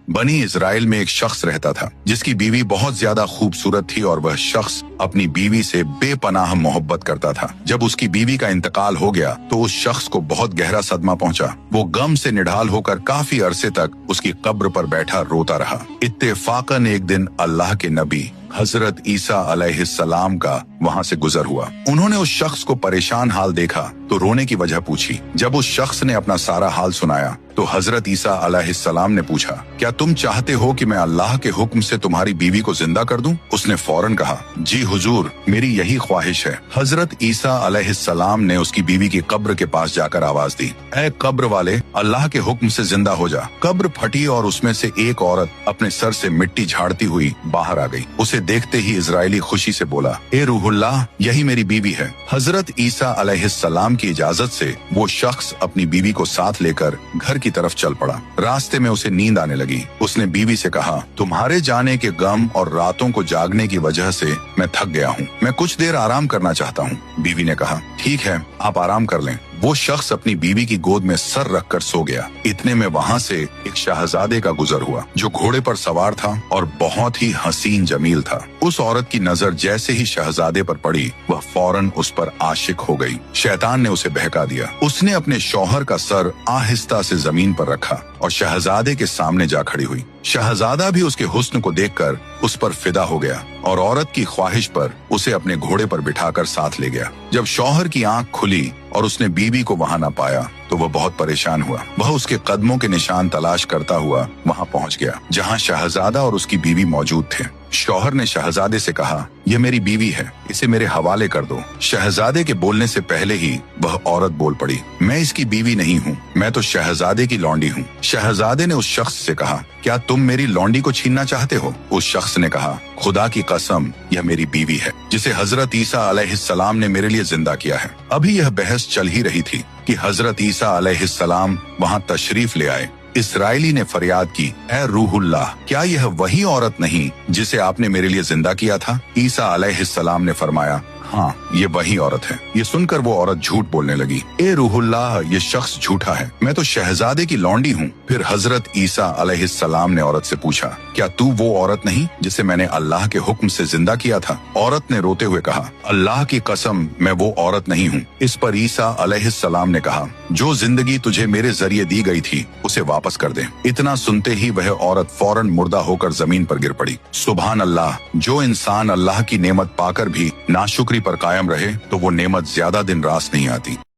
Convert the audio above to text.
बनी इजराइल में एक शख्स रहता था जिसकी बीवी बहुत ज्यादा खूबसूरत थी और वह शख्स अपनी बीवी से बेपनाह मोहब्बत करता था। जब उसकी बीवी का इंतकाल हो गया तो उस शख्स को बहुत गहरा सदमा पहुंचा। वो गम से निढाल होकर काफी अरसे तक उसकी कब्र पर बैठा रोता रहा। इत्तेफाकन एक दिन अल्लाह के नबी हजरत ईसा अलैहिस्सलाम का वहां से गुजर हुआ। उन्होंने उस शख्स को परेशान हाल देखा तो रोने की वजह पूछी। जब उस शख्स ने अपना सारा हाल सुनाया तो हजरत ईसा अलैहिस्सलाम ने पूछा, क्या तुम चाहते हो कि मैं अल्लाह के हुक्म से तुम्हारी बीवी को जिंदा कर दूं? उसने फौरन कहा, जी हुजूर, मेरी यही ख्वाहिश है। हजरत ईसा अलैहिस्सलाम ने उसकी बीवी की कब्र के पास जाकर आवाज दी, ऐ कब्र वाले, अल्लाह के हुक्म से जिंदा हो जा। कब्र फटी और उसमें से एक औरत अपने सर से मिट्टी झाड़ती हुई बाहर आ गई। उसे देखते ही इजरायली खुशी से बोला, ए रूहुल्लाह, यही मेरी बीवी है। हजरत ईसा अलैहिस्सलाम की इजाजत से वो शख्स अपनी बीवी को साथ लेकर घर की तरफ चल पड़ा। रास्ते में उसे नींद आने लगी। उसने बीवी से कहा, तुम्हारे जाने के गम और रातों को जागने की वजह से मैं थक गया हूँ, मैं कुछ देर आराम करना चाहता हूँ। बीवी ने कहा, ठीक है, आप आराम कर लें। वो शख्स अपनी बीवी की गोद में सर रखकर सो गया। इतने में वहाँ से एक शहजादे का गुजर हुआ जो घोड़े पर सवार था और बहुत ही हसीन जमील था। उस औरत की नजर जैसे ही शहजादे पर पड़ी वह फौरन उस पर आशिक हो गई। शैतान ने उसे बहका दिया। उसने अपने शौहर का सर आहिस्ता से जमीन पर रखा और शहजादे के सामने जा खड़ी हुई। शहजादा भी उसके हुस्न को देखकर उस पर फिदा हो गया और औरत की ख्वाहिश पर उसे अपने घोड़े पर बिठाकर साथ ले गया। जब शौहर की आंख खुली और उसने बीवी को वहां न पाया तो वह बहुत परेशान हुआ। वह उसके कदमों के निशान तलाश करता हुआ वहां पहुंच गया जहां शहजादा और उसकी बीवी मौजूद थे। शौहर ने शहजादे से कहा, यह मेरी बीवी है, इसे मेरे हवाले कर दो। शहजादे के बोलने से पहले ही वह औरत बोल पड़ी, मैं इसकी बीवी नहीं हूँ, मैं तो शहजादे की लौंडी हूँ। शहजादे ने उस शख्स से कहा, क्या तुम मेरी लौंडी को छीनना चाहते हो? उस शख्स ने कहा, खुदा की कसम, यह मेरी बीवी है जिसे हजरत ईसा अलैहिस्सलाम ने मेरे लिए जिंदा किया है। अभी यह बहस चल ही रही थी कि हजरत ईसा अलैहिस्सलाम वहां तशरीफ ले आए। इसराइली ने फरियाद की, ऐ रूहुल्लाह, क्या यह वही औरत नहीं जिसे आपने मेरे लिए जिंदा किया था? ईसा अलैहिस्सलाम ने फरमाया, हाँ, ये वही औरत है। ये सुनकर वो औरत झूठ बोलने लगी, ए रूहुल्लाह, ये शख्स झूठा है, मैं तो शहजादे की लौंडी हूँ। फिर हजरत ईसा अलैहिस्सलाम ने औरत से पूछा, क्या तू वो औरत नहीं जिसे मैंने अल्लाह के हुक्म से जिंदा किया था? औरत ने रोते हुए कहा, अल्लाह की कसम, मैं वो औरत नहीं हूँ। इस पर ईसा अलैहिस्सलाम ने कहा, जो जिंदगी तुझे मेरे जरिए दी गई थी उसे वापस कर दे। इतना सुनते ही वह औरत फौरन मुर्दा होकर जमीन पर गिर पड़ी। सुभान अल्लाह, जो इंसान अल्लाह की नेमत पाकर भी नाशुक्री पर कायम रहे तो वो नेमत ज्यादा दिन रास नहीं आती।